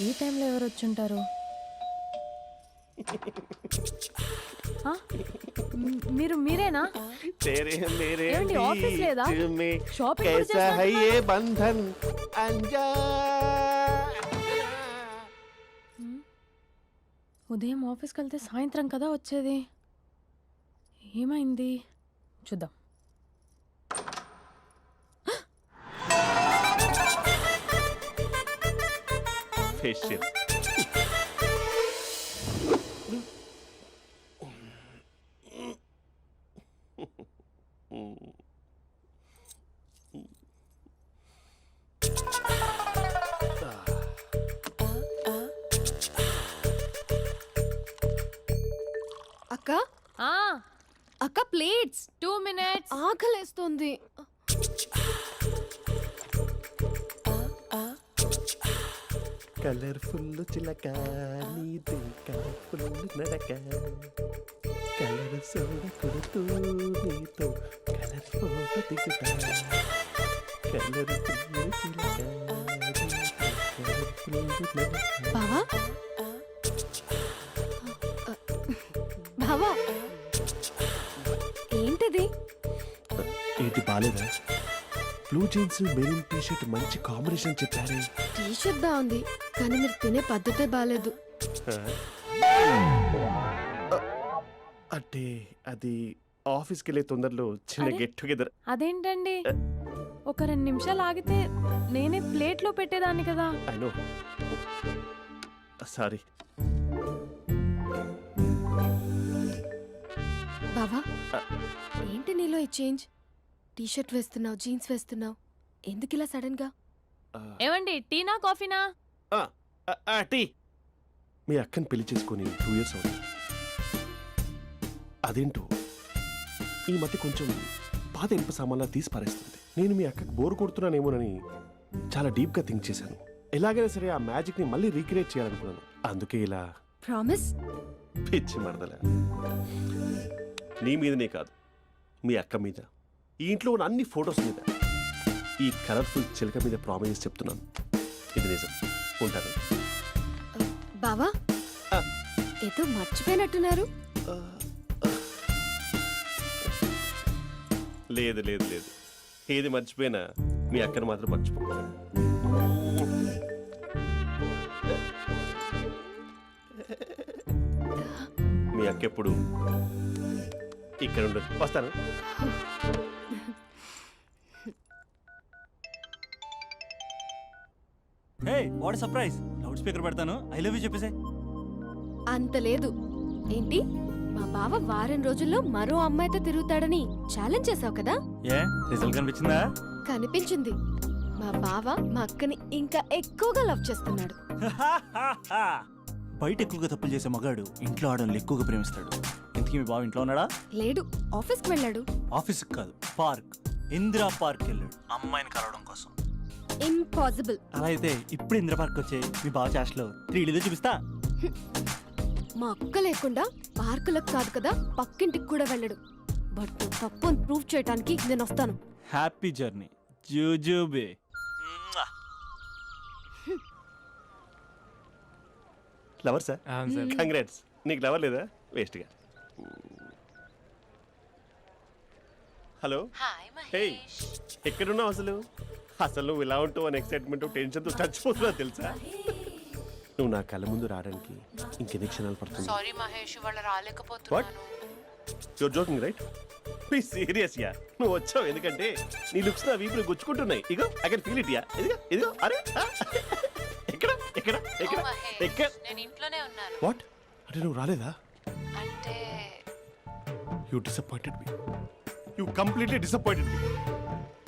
ఈ టైంలో ఎవరు వచ్చుంటారు? మీరేనా? ఏమండి, ఆఫీస్ లేదా? షాపింగ్ కూడా చేస్తున్నారు? ఉదయం ఆఫీస్కి వెళ్తే సాయంత్రం కదా వచ్చేది. ఏమైంది చూద్దాం. ఫేషియల్. అక్క ఆ అక్క ప్లేట్స్. 2 minutes. ఆకలేస్తుంది. కలర్ఫుల్ చిలక నీదే కలర్ఫుల్ నడక, కలర్ సోడ కొడుతూ నీతో కలర్ ఫోటో దిగుతా, కలర్ఫుల్ చిలక బావా బావా, ఏంటిది? ఏంటి బాలేదా? Blue jeans maroon T shirt మంచి కాంబినేషన్ చెప్పారే. టీ షర్ట్ బాగుంది, కానీ మీరు తినే పద్ధతే బాగాలేదు. అంటే అది ఆఫీస్కి వెళ్ళే తొందరలో చిన్న అరే? Get together. అదేంటండి, ఒక 2 నిమిషాలు ఆగితే నేనే ప్లేట్లో పెట్టేదాన్ని కదా. I know, sorry. బావా, ఏంటి నీలో ఈ చేంజ్? టీ షర్ట్ వేస్తున్నావు, జీన్స్ వేస్తున్నావు, ఎందుకు ఇలా సడన్ గా? ఏమండి, టీనా కాఫీనా? టీ. మీ అక్కని పెళ్లి చేసుకొని 2 years అవుతుంది. అదేంటో ఈ మధ్య కొంచెం పాత ఇనుప సామాన్లా తీసి పారేస్తుంది. నేను మీ అక్కకి బోర్ కొడుతున్నానేమోనని చాలా డీప్గా థింక్ చేశాను. ఎలాగైనా సరే ఆ మ్యాజిక్ని మళ్ళీ రీక్రియేట్ చేయాలనుకున్నాను. అందుకే ఇలా. ప్రామిస్? పిచ్చి మరదల, నీ మీదనే కాదు, మీ అక్క మీద, ఈ ఇంట్లో ఉన్న అన్ని ఫొటోస్ మీద, ఈ కలర్ఫుల్ చిలక మీద ప్రామిస్ చెప్తున్నాను. ఇది నిజం. ఉంటాను. బావా, ఏదో మర్చిపోయినట్టున్నారు. లేదు లేదు లేదు, ఏది మర్చిపోయినా మీ అక్కను మాత్రం మర్చిపో. మీ అక్క ఎప్పుడు ఇక్కడ ఉండదు. వస్తాను. Hey what surprise, loud speaker పెడతాను, ఐ లవ్ యూ చెప్పేసే. అంత లేదు. ఏంటి, మా బావ వారం రోజుల్లో మరో అమ్మాయితో తిరుగుతాడని ఛాలెంజ్ చేసావు కదా? ఏ రిజల్ట్ కనిపించిందా? కనిపించింది. మా బావ మా అక్కని ఇంకా ఎక్కువగా లవ్ చేస్తున్నాడు. బయట ఎక్కువగా తప్పులు చేసే మగాడు ఇంట్లో ఆడవాళ్ళు ఎక్కువగా ప్రేమిస్తాడు. ఇంతకీ మీ బావ ఇంట్లో ఉన్నాడా? లేడు, ఆఫీస్కి వెళ్ళాడు. ఆఫీస్కి కాదు, పార్క్, ఇందిరా పార్క్ వెళ్ళాడు అమ్మాయిని కలవడం కోసం. ఇంపాసిబుల్. అలా అయితే ఇప్పుడు ఇందిరా పార్క్ వచ్చే మీ బావ చాష్లో 3Dలో చూపిస్తా. మా అక్క లేకుండా పార్కులకు కాదు కదా పక్కింటికి కూడా వెళ్ళడు. బట్ నువ్వు తప్పు అని ప్రూవ్ చేయడానికి నేను వస్తాను. హ్యాపీ జర్నీ జూజూబే. Lover sir, congrats. నీకు లవర్ లేదా? వేస్ట్గా. Hello, hi hey, Mahesh. ఎక్కడున్నావు అసలు? అసలు నువ్వు ఇలా ఉంటావు అని ఎక్సైట్మెంట్ టెన్షన్తో చచ్చిపోతున్నా తెలుసా? నువ్వు నా కళ్ళ ముందు రావడానికి ఇంకెన్ని క్షణాలు పడుతుంది? సారీ మహేష్, ఇవాళ రాలేకపోతున్నాను. Your joking right? Please serious ya. నువ్వు వచ్చావు ఎందుకంటే నీ లుక్స్ నా వీపులు గుచ్చుకుంటున్నాయి. ఇగో I can feel it ya. ఇదిగో ఇదిగో. అరే ఎక్కడ ఎక్కడ ఎక్కడ ఓ మహేష్, ఎక్కడ? నేను ఇంట్లోనే ఉన్నాను. వాట్ అంటే నువ్వు రాలేదా? అంటే you disappointed me. You completely disappointed me.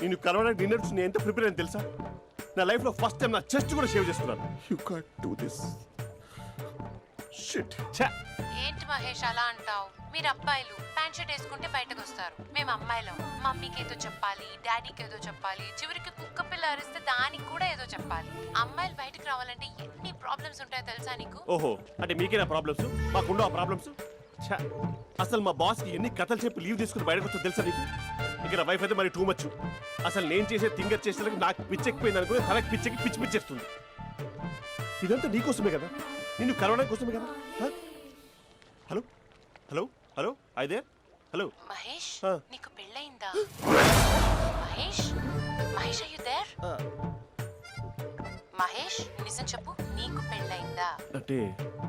నేను కలవడానికి డిన్నర్స్ నేను ఎంత ప్రిపేర్ అని తెలుసా? నా లైఫ్లో ఫస్ట్ టైం నా చెస్ట్ కూడా షేవ్ చేసుకున్నాను. You can't do this. Shit. ఛా. ఏంటి మహేష్ అలా అంటావు? మీరు అబ్బాయిలు ప్యాంట్ షర్ట్ వేసుకుంటే బయటకు వస్తారు. మేము అమ్మాయిలం, మమ్మీకి ఏదో చెప్పాలి, డాడీకి ఏదో చెప్పాలి, చివరికి కుక్క పిల్ల అరిస్తే దానికి కూడా ఏదో చెప్పాలి. అమ్మాయిలు బయటకు రావాలంటే ఎన్ని ప్రాబ్లమ్స్ ఉంటాయో తెలుసా నీకు? ఓహో, అంటే మీకేనా ప్రాబ్లమ్స్? మాకుండా ఆ ప్రాబ్లమ్స్? ఛా. అసలు మా బాస్కి ఎన్ని కథలు చెప్పి లీవ్ తీసుకుని బయటకు వచ్చో తెలుసా నీకు? ఇక్కడ వైఫ్ అయితే మరి టూ మచ్. అసలు నేను చేసే థింగర్ చేసేందుకు నాకు పిచ్చెక్కిపోయింది అనుకుని తనకి పిచ్చెక్కి పిచ్చి పిచ్చేస్తుంది. ఇదంతా నీకోసమే కదా, నిన్ను కలవడం కోసమే కదా. హలో హలో హలో, అయితే హలో మహేష్, ఆ. నీకు పెళ్ళయిందా? Mahesh, Mahesh are you there? Mahesh నిజం చెప్పు, నీకు పెళ్ళయిందా? అంటే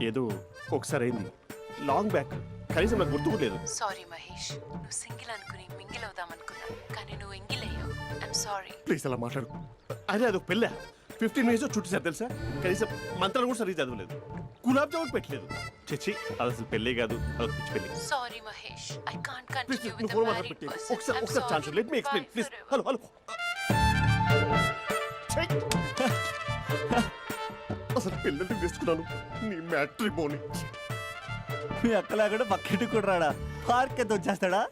ఏదో ఒకసారి అయింది, లాంగ్ బ్యాక్, కనీసం నాకు గుర్తు కూడా లేదు. సారీ మహేష్, నువ్వు సింగిల్ అనుకుని మింగిల్ అవుదాం అనుకున్నా, కానీ నువ్వు ఎంగిల్ అయ్యావు. I'm sorry. ప్లీజ్ అలా మాట్లాడు. అదే అదొక పెళ్ళా, 15 మినిట్స్ చుట్టూ సార్ తెలుసా? కనీసం మంత్రాలు కూడా సరిగ్గా చదవలేదు, గులాబ్ జామున్ పెట్టలేదు. చచ్చి, అది అసలు పెళ్ళే కాదు, అదొక పిచ్చి పెళ్ళి. Sorry Mahesh, I can't please continue నువ్వు విత్ ఫోన్ ద మాట్లాడి మ్యారీడ్ పెట్టి పర్సన్. ఒకసారి chance let me explain please. Hello hello. అసలు పెళ్ళంటే వేసుకున్నాను నీ మ్యాట్రిమోని. మీ అక్కలాగా పక్కింటికి కూడా రాడా? పార్క్ ఎంత వచ్చేస్తాడా?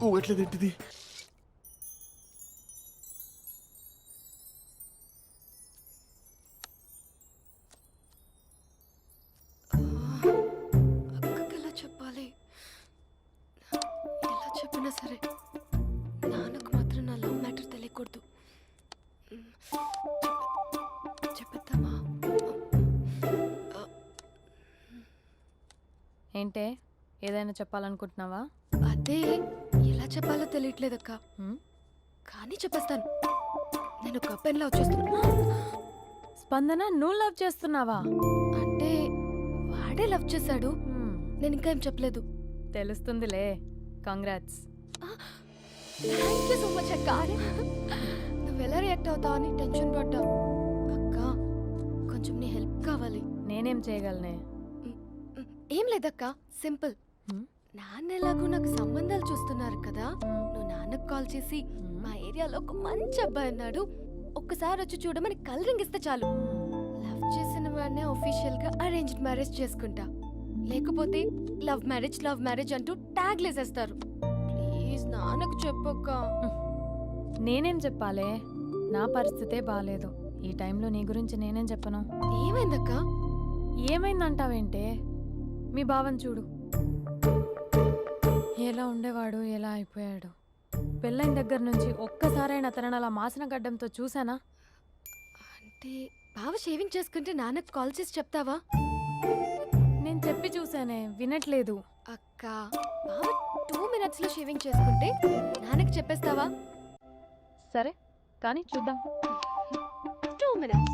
ఊగట్లేదేంటిది? అక్కకి ఎలా చెప్పాలి? ఎలా చెప్పినా సరే నాన్నకు మాత్రం నా లవ్ మ్యాటర్ తెలియకూడదు. చెప్పేద్దామా? ఏంటే ఏదైనా చెప్పాలనుకుంటున్నావా? అదే ఎలా చెప్పాలో తెలియట్లేదక్క, కానీ చెప్పేస్తాను. నేను ఒక అబ్బాయిని లవ్ చేస్తున్నా. స్పందన, నువ్వు లవ్ చేస్తున్నావా? అంటే వాడే లవ్ చేశాడు, నేను ఇంకా ఏం చెప్పలేదు. తెలుస్తుందిలే. Congrats. Thank you so much అక్క. నువ్వు ఎలా రియాక్ట్ అవుతావు అని టెన్షన్ పడ్డా. అక్క, కొంచెం నీ హెల్ప్ కావాలి. నేనేం చేయగలనే? ఏం లేదక్క, సింపుల్. నాన్న ఎలాగో నాకు సంబంధాలు చూస్తున్నారు కదా, నువ్వు నాన్నకు కాల్ చేసి మా ఏరియాలో ఒక మంచి అబ్బాయి ఉన్నాడు, ఒక్కసారి వచ్చి చూడమని కలరింగ్ ఇస్తే చాలు. లవ్ చేసిన వాడినే ఒఫీషియల్ గా అరేంజ్డ్ మ్యారేజ్ చేసుకుంటా. లేకపోతే లవ్ మ్యారేజ్ అంటూ ట్యాగ్ లేసేస్తారు. ప్లీజ్ నాన్నకు చెప్పక్క. నేనేం చెప్పాలే? నా పరిస్థితే బాలేదు. ఈ టైంలో నీ గురించి నేనేం చెప్పను? ఏమైందక్క? ఏమైందంటావేంటే? మీ భావం చూడు, ఎలా ఉండేవాడు, ఎలా అయిపోయాడు. పెళ్ళైన దగ్గర నుంచి ఒక్కసారైనా తనని అలా మాసిన గడ్డంతో చూసానా? అంటే బావ షేవింగ్ చేసుకుంటే నాన్నకు కాల్ చేసి చెప్తావా? నేను చెప్పి చెప్పి చూసానే వినట్లేదు. అక్క బావ 2 minutes లో షేవింగ్ చేసుకుంటే నాన్నకి చెప్పేస్తావా? సరే కానీ చూద్దాం. 2 minutes.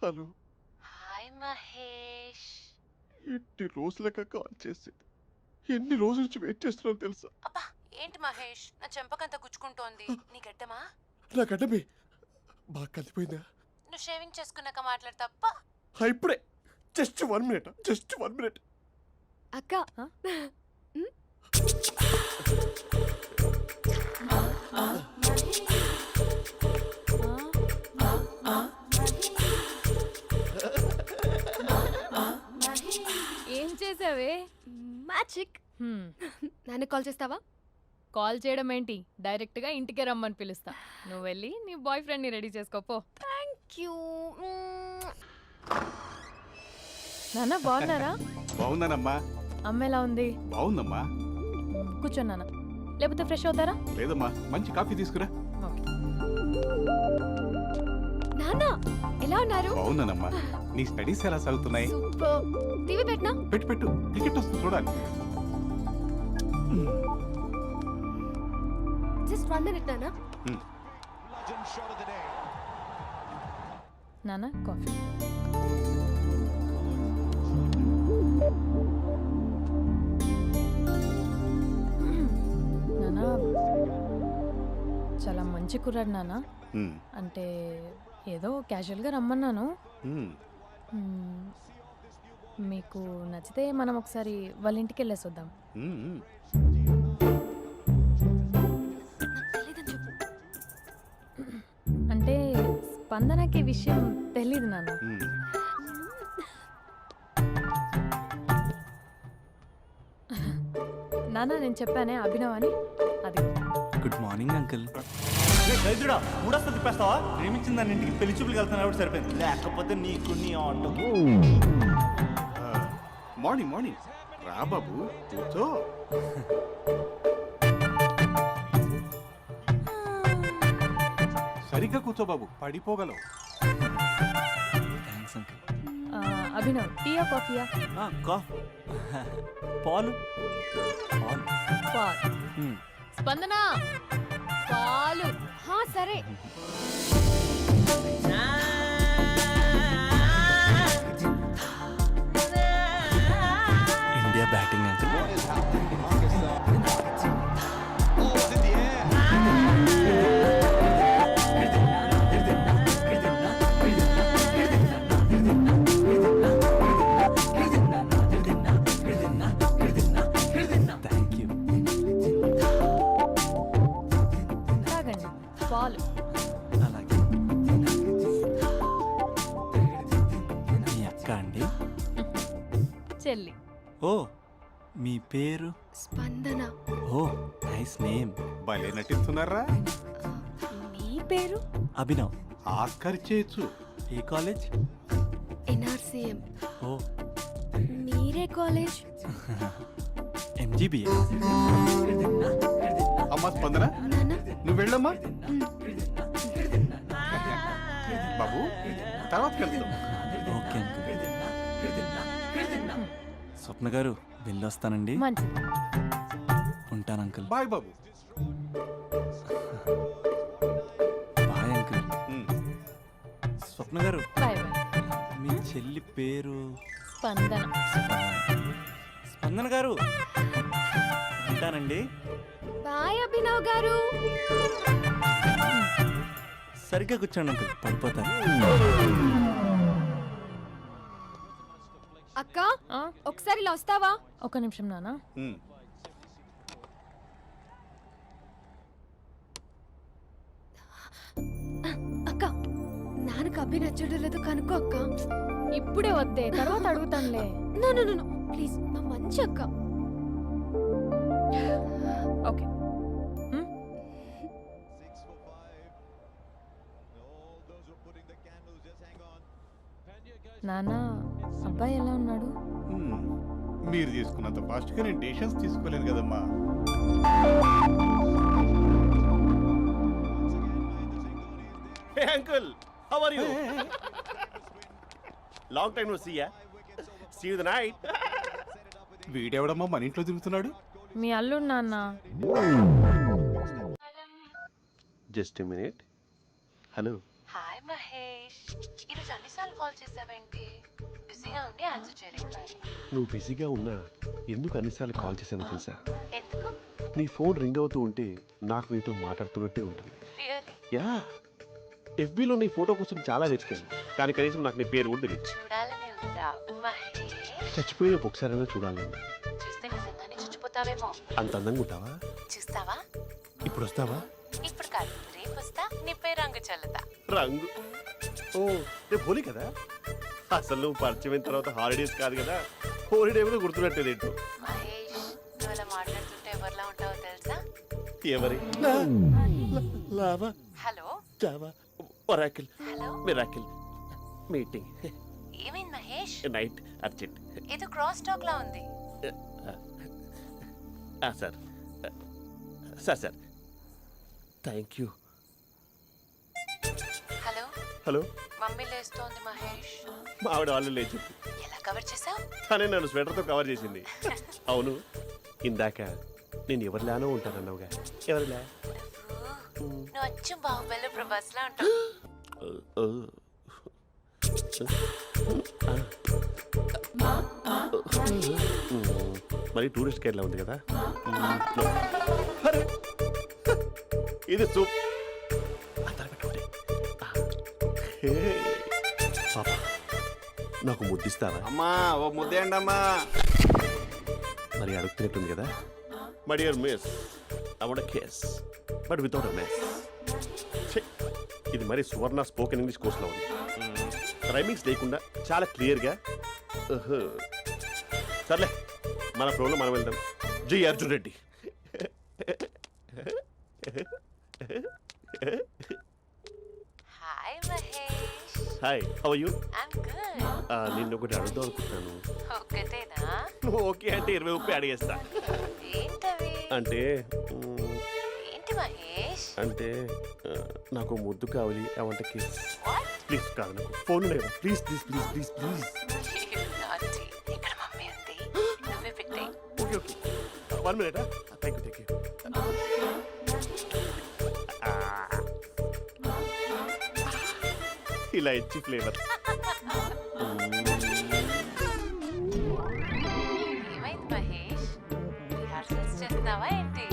Hello, hi Mahesh. ఎన్ని రోజులుగా కాల్ చేసేది, ఎన్ని రోజుల నుంచి వెయిట్ చేస్తున్నాను తెలుసా? అబ్బా ఏంటి మహేష్, నా చెంపకంత గుచ్చుకుంటోంది. నీ గడ్డమా? నా గడ్డమే బాగా కలిపోయిందా? నువ్వు షేవింగ్ చేసుకున్నాక మాట్లాడు తప్ప. ఇప్పుడే జస్ట్ 1 minute, జస్ట్ 1 minute. అక్క ఏం చేసావే? మ్యాజిక్. నాన్న కాల్ చేస్తావా? కాల్ చేయడం ఏంటి, డైరెక్ట్ గా ఇంటికే రమ్మని పిలుస్తా. నువ్వు వెళ్ళి నీ బాయ్ ఫ్రెండ్ ని రెడీ చేసుకోపో. Thank you. నాన్న బాగున్నారా? బాగున్నానమ్మా. అమ్మ ఎలా ఉంది? బాగుందమ్మా. కూర్చోను నాన్న, లేకపోతే ఫ్రెష్ అవుతారా? లేదమ్మా, మంచి కాఫీ తీసుకురా. ఓకే. నాన్న ఎలా ఉన్నారు? బాగున్నానమ్మా. నీ స్టడీస్ ఎలా సాగుతున్నాయి? సూపర్. టీవీ పెట్టనా? పెట్టు, క్రికెట్ వస్తుంది చూడాలి. జస్ట్ 1 minute నాన్న. నాన్న కాఫీ. నాన్న చాలా మంచి కుర్రాడు నాన్న. అంటే ఏదో క్యాజువల్గా రమ్మన్నాను. మ్మ్. మీకు నచ్చితే మనం ఒకసారి వాళ్ళ ఇంటికి వెళ్ళేసి వద్దాం. అంటే స్పందనకి విషయం తెలీదు నాన్న. నాన్న నేను చెప్పానే అభినవ్ అని, అది. Good morning uncle. ఖైదుడా మూడొస్తా తిప్పేస్తావా? ప్రేమించిన దాని ఇంటికి పెళ్లి చూపులు వెళ్తాను కాబట్టి సరిపోయింది, లేకపోతే నీకు నీ ఆటో. మార్నింగ్ రా బాబు, కూర్చో. సరిగ్గా కూర్చో బాబు, పడిపోగలవు. Thanks uncle. అభినవ్ టీయా కాఫీయా? పాలు. పాల్. స్పందన పాలు. సరే. India batting uncle. తాగండి పాలు. అలాగే. మీ అక్క అండి? చెల్లి. ఓ, మీ పేరు? స్పందన. ఓ, నైస్ నేమ్. భలే నటిస్తున్నారా? మీ పేరు? అభినవ్. ఆస్కర్ చేయొచ్చు. ఏ కాలేజ్? NRCM. ఓ, మీరే కాలేజ్? MGBA. అమ్మా స్పందన, నాన్న నువ్వు వెళ్ళమ్మా. బాబు తర్వాత వెళ్తాం. Okay uncle. స్వప్న గారు వెళ్ళొస్తానండి. మంచిది. ఉంటాను అంకుల్. బాయ్ బాబు. Bye uncle. స్వప్న గారు, బాయ్ బాయ్. మీ చెల్లి పేరు? స్పందన. స్పందన గారు ఉంటానండి. బాయ్ అభినవ్ గారు. సరిగ్గా కూర్చోండి అంకుల్, పడిపోతారు. అక్క ఒకసారి ఇలా వస్తావా? ఒక నిమిషం నాన్న. అక్క నాన్నకు అభి నచ్చడం లేదో కనుక్కో అక్క. ఇప్పుడే వద్దే, తర్వాత అడుగుతానులే. నో నో నో ప్లీజ్, మా మంచి అక్క. ఓకే. నాన్న అబ్బాయి ఎలా ఉన్నాడు? మీరు తీసుకున్నంత ఫాస్ట్గా నేను డెసిషన్స్ తీసుకోలేదు కదమ్మా. Hey uncle, how are you? Long time no see ya. See you the night. వీడెవడమ్మా మన ఇంట్లో తిరుగుతున్నాడు? మీ అల్లుడు నాన్న. Just minute. Hello. Hi Mahesh, ఈరోజు అన్నిసార్లు కాల్ చేసావేంటి? బిజీగా ఉండి ఆన్సర్ చేయలేదు. నువ్వు బిజీగా ఉన్నా ఎందుకు అన్నిసార్లు కాల్ చేశాను తెలుసా? ఎందుకు? నీ ఫోన్ రింగ్ అవుతూ ఉంటే నాకు నీతో మాట్లాడుతున్నట్టే ఉంటుంది. రియల్లీ? యా, ఎఫ్బీలో నీ ఫోటో కోసం చాలా వెతికాను, కానీ కనీసం నాకు నీ పేరు కూడా తెలియదు. చూడాలని ఉందా మహేష్? చచ్చిపోయిన ఒకసారైనా చూడాలి. చూస్తే నిజంగానే చచ్చిపోతావేమో. అంత అందంగా ఉంటావా? చూస్తావా? ఇప్పుడు వస్తావా? ఇప్పుడు కాదు, రేపు వస్తా, నీపై రంగు చల్లుతా. రంగు? ఓ, రేపు హోలీ కదా. అసలు నువ్వు పరిచయం తర్వాత హాలిడేస్ కాదు కదా, హోలిడే కూడా గుర్తున్నట్టేది ఏంటో. మహేష్, నువ్వు అలా మాట్లాడుతుంటే ఎవరిలా ఉంటావో తెలుసా? ఎవరి? Lava, hello Java, Oracle, hello, miracle, meeting, ఏమైంది మహేష్? Night, urgent. ఏదో క్రాస్ టాక్ లా ఉంది. Sir sir sir thank you. Hello, hello, mummy లేస్తోంది మహేష్. మా ఆవిడ వాళ్ళు లేచి ఎలా కవర్ చేసావు? తనే నన్ను స్వెటర్తో కవర్ చేసింది. అవును, ఇందాక నేను ఎవరిలానో ఉంటానన్నావుగా, ఎవరిలా? నువ్వు అచ్చం బాహుబలి ప్రభాస్ లా ఉంటావు. మరి టూరిస్ట్ గైడ్లా ఉంది కదా. అరే, ఇది సూప్. పాప, నాకు ముద్దిస్తావా? అమ్మా ఓ ముద్దేయండి అమ్మా. మరి అడుగుతున్నట్టుంది కదా. My dear miss, I want kiss but without a miss. ఇది మరి సువర్ణ స్పోకెన్ ఇంగ్లీష్ కోర్సులో ఉంది. రైమింగ్స్ లేకుండా చాలా క్లియర్గా. సర్లే, మన ప్రోలో మనం వెళ్దాం. Jai Arjun Reddy. Hi Mahesh. Hi, how are you? I'm good. నిన్ను ఒకటి అడుగుదాం అనుకుంటున్నాను. ఒక్కటేనా? నువ్వు ఓకే అంటే 20 అడిగేస్తా. ఏంటవి? అంటే ఏంటి మహేష్? అంటే నాకు ముద్దు కావాలి. I want kiss. What? Please కాదు, నాకు ఫోన్ లేదా? Please please please please please. నాటి. ఇక్కడ మమ్మీ ఉంది, నువ్వే పెట్టే. Okay okay, 1 minute. Thank you. ఇలా ఇచ్చి ఫ్లేవర్. ఏమైంది మహేష్? రిహార్సల్స్ చేస్తున్నావా ఏంటి?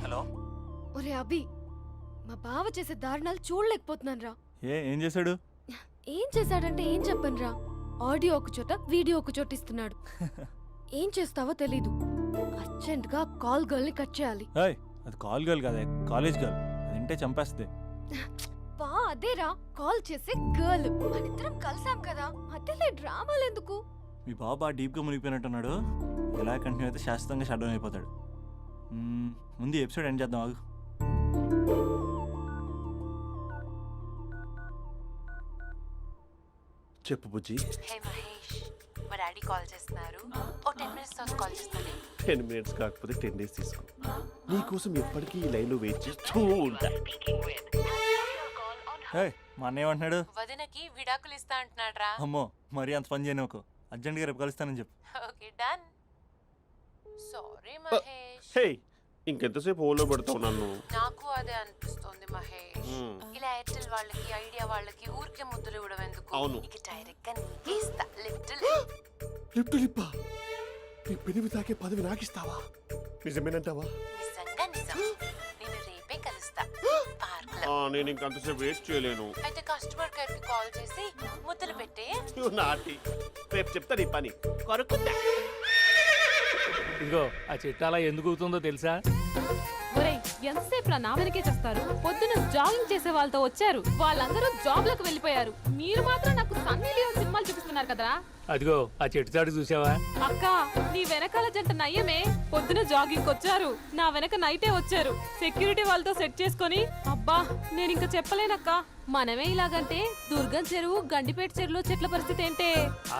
హలో. ఒరే అభి, మా బావ చేసే దారుణాలు చూడలేకపోతున్నాను రా. ఏం చేశాడు? ఏం చేశాడంటే ఏం చెప్పను రా. ఆడియో ఒక చోట, వీడియో ఒక చోట ఇస్తున్నాడు. ఏం చేస్తావో తెలీదు. అర్జెంట్ గా కాల్ గర్ల్ ని కట్ చేయాలి. అది కాల్ గర్ల్ కాదే, కాలేజ్ గర్ల్. అది వింటే చంపేస్తుంది. బా అదేరా, కాల్ చేసే గర్ల్. మనిద్దరం కలిసాం కదా, మధ్యలో డ్రామాలు ఎందుకు? మీ బాబు బాగా డీప్గా మునిగిపోయినట్టున్నాడు. ఎలా కంటిన్యూ అయితే శాశ్వతంగా షట్ డౌన్ అయిపోతాడు. ముందు ఎపిసోడ్ ఎండ్ చేద్దాం, ఆగు. చెప్పు బుజ్జి. హే మహేష్, మా డాడీ కాల్ చేస్తున్నారు. ఓ 10 minutes తర్వాత కాల్ చేస్తాను. 10 minutes కాకపోతే 10 days తీసుకో. నీకోసం ఎప్పటికీ ఈ లైన్లో వెయిట్ చేస్తూ ఉంటా. మా అన్నయ్య ఏమంటున్నాడు? వదినకి విడాకులు ఇస్తా అంటున్నాడు రా. అమ్మో, మరీ అంత పని చేయను. అర్జెంట్గా రేపు కలుస్తానని చెప్పు. Okay done. సారీ మహేష్. హే, ఇంకెంతసేపు హోల్లో పెడతావు నన్ను? నాకు అదే అనిపిస్తుంది మహేష్. ఇలా ఎయిర్టెల్ వాళ్ళకి, ఐడియా వాళ్ళకి ఊరికే ముద్దులు ఇవ్వడం ఎందుకు? అవును. ఇక డైరెక్ట్ గా నీకే ఇస్తా. లిటిల్ లిప్ లిప్పా? నీ పెనివి తాకే పదవి నాకిస్తావా? నిజమేనంటావా? నిజంగా నిజం. నేను రేపే కలుస్తా పార్క్ నేను ఇంకంతసేపు వెయిట్ చేయలేను. అయితే కస్టమర్ కేర్ కి కాల్ చేసి ముద్దులు పెట్టి నాటి రేపు చెప్తా నీ పని కొరుకుందా. ఇదిగో ఆ చెట్టు అలా ఎందుకు అవుతుందో తెలుసా? ఒరేయ్ ఎంతసేపు నా వెనకే చేస్తారు? పొద్దున జాగింగ్ చేసే వాళ్ళతో వచ్చారు, వాళ్ళందరూ జాబ్లకు వెళ్ళిపోయారు. మీరు మాత్రం నాకు సన్నీ లియోన్ సినిమాలు చూపిస్తున్నారు కదరా. అదిగో ఆ చెట్టు చాటు చూసావా? అక్క నీ వెనకాల జంట నయ్యమే. పొద్దున జాగింగ్ వచ్చారు, నా వెనక నైటే వచ్చారు. సెక్యూరిటీ వాళ్ళతో సెట్ చేసుకొని అబ్బా నేను ఇంకా చెప్పలేనక్క. మనమే ఇలాగంటే దుర్గం చెరువు, గండిపేట చెరువులో చెట్ల పరిస్థితి ఏంటే?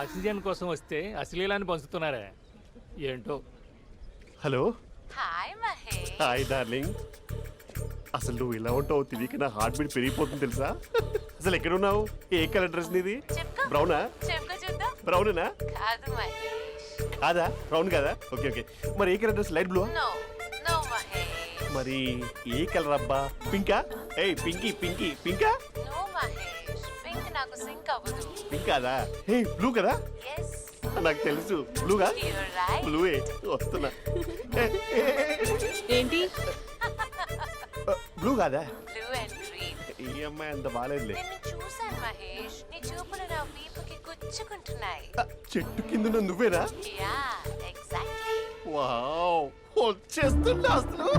ఆక్సిజన్ కోసం వస్తే అశ్లీలాన్ని పంచుతున్నారా ఏంటో. Hello. Hi Mahesh. Hi darling. అసలు నువ్వు ఇలా ఉంటావు తెలియక నా హార్ట్ బీట్ పెరిగిపోతుంది తెలుసా? అసలు ఎక్కడున్నావు? ఏ కలర్ డ్రెస్ నీది? చెప్పుకో. బ్రౌనా? చెప్పుకో చూద్దాం. బ్రౌనేనా? కాదు మహేష్. కాదా? బ్రౌన్ కాదా? Okay okay. మరి ఏ colour dress? Light blue? No no Mahesh. మరి ఏ కలర్ అబ్బా? పింకా? ఏయ్ పింకీ పింకీ పింకా? నో మహేష్, పింక్ నాకు సింక్ అవ్వదు. పింక్ కాదా? ఏ బ్లూ కదా? ఎస్ నాకు తెలుసు. బ్లూగా? You're right. బ్లూయే వస్తున్నా. ఏంటి బ్లూ కాదా? Blue and green. ఈ అమ్మాయి అంత బాగాలేదులే. నిన్ను చూశాను మహేష్, నీ చూపులు నా వీపుకి గుచ్చుకుంటున్నాయి. చెట్టు కింద నువ్వేనా? Yeah exactly. వావ్ వచ్చేస్తున్నా అసలు.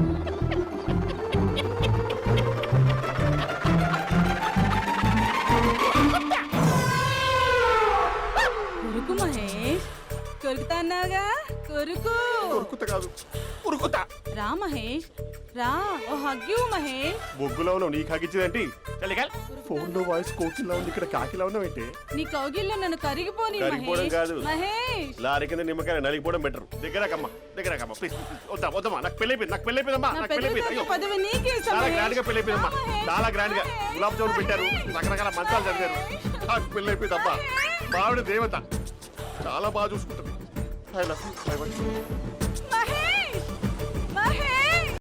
కొరుకు మహేష్, కొరుకుతా అన్నావుగా, కొరుకు. ఉరుకుతా కాదు ఉరుకుతా. రా మహేష్ రా, ఓ హగ్గు మహేష్. బొగ్గులో ఉన్నావు నీకు హగిచ్చేదేంటి? ఫోన్ లో వాయిస్ కోకిలా ఉంది, ఇక్కడ కాకిలా ఉన్నావు ఏంటి? నీ కౌగిల్లో నన్ను కరిగిపోని కరిగిపోవడం కాదు. మహేష్. లారీ కింద నిమ్మకాయ నలిగిపోవడం బెటర్. దగ్గరకమ్మా ప్లీజ్. వద్దమ్మా నాకు పెళ్ళైపోయిందమ్మా. నాకు పెళ్ళైపోయింది. అయ్యో పదవి నీకే చాలా గ్రాండ్ గా పెళ్ళైపోయిందమ్మా. చాలా గ్రాండ్ గా గులాబ్ జామున్ పెట్టారు, రకరకాల మంచాలు చదివారు. నాకు పెళ్ళైపోయిందమ్మా. బావిడ దేవత చాలా బాగా చూసుకుంటుంది. I love you. I want you.